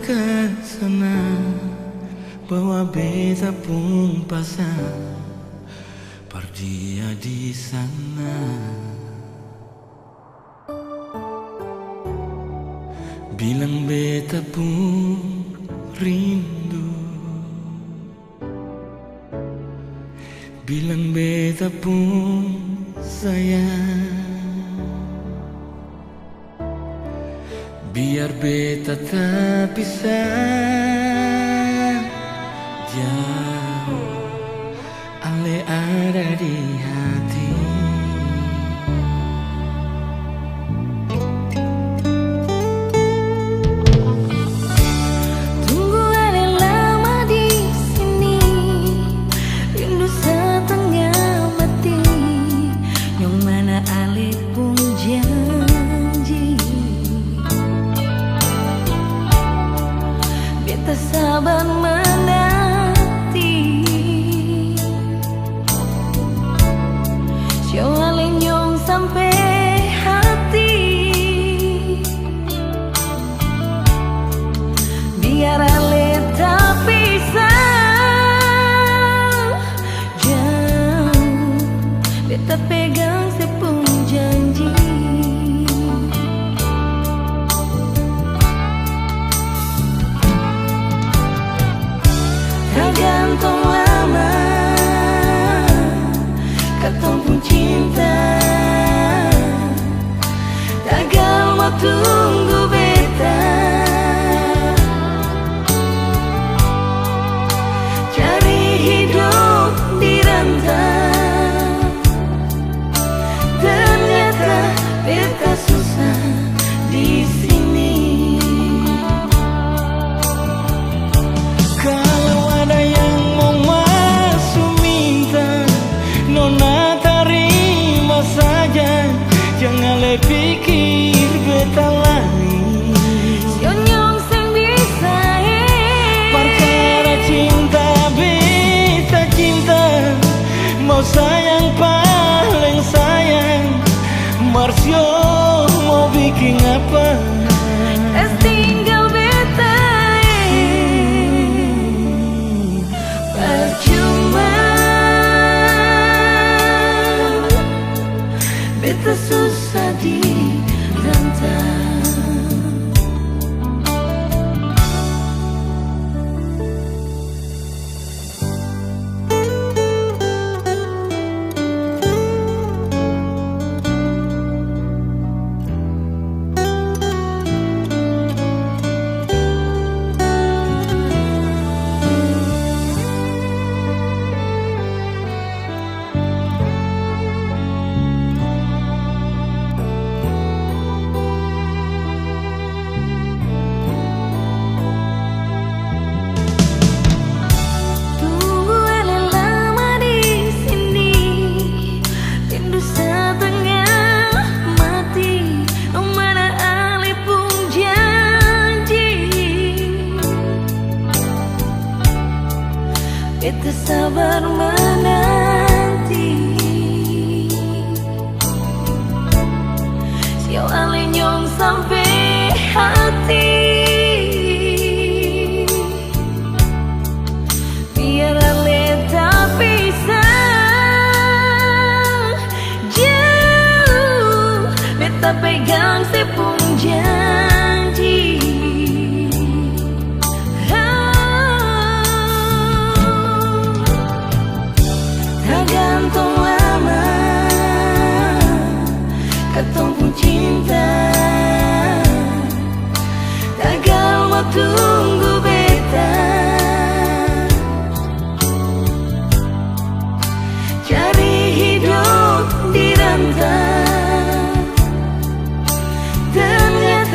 Ke sana, bawa beta pun pasang perdia di sana. Bilang beta pun rindu, bilang beta pun sayang. Biar beta tak bisa jauh, ale ada di hati. Tunggu ale lama di sini, rindu setengah mati, yang mana ale pun janji. Beta sabar menanti, siapa lenyong sampai hati. Biar ale tak bisa jauh, beta pegang sepung janji. Gantung lama, katong pun cinta. Tagal mau tunggu beta, cari hidup di rantau. Ternyata beta susah di sini. Jangan le pikir beta lani, Sionyong sing bisa perkara cinta beta cinta. Mau sayang paling sayang, Marsio mau bikin apa? es tinggal beta percuma. Beta susah di rantau. Beta sabar menanti, siapa lenyong sampai hati. Biar ale tak bisa jauh, beta pegang sepung janji. Gantung lama, katong pun cinta. Tagal mau tunggu beta, cari hidup di rantau. Ternyata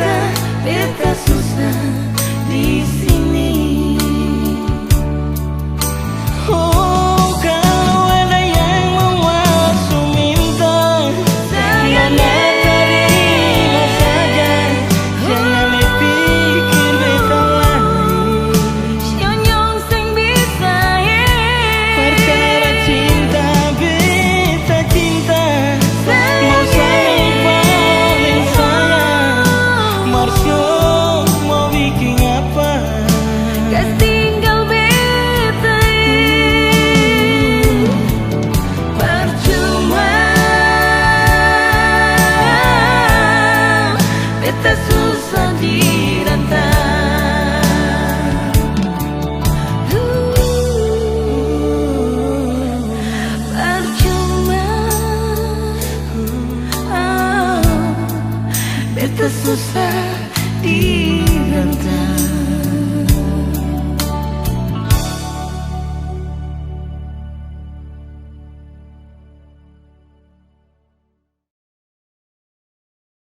sesusah di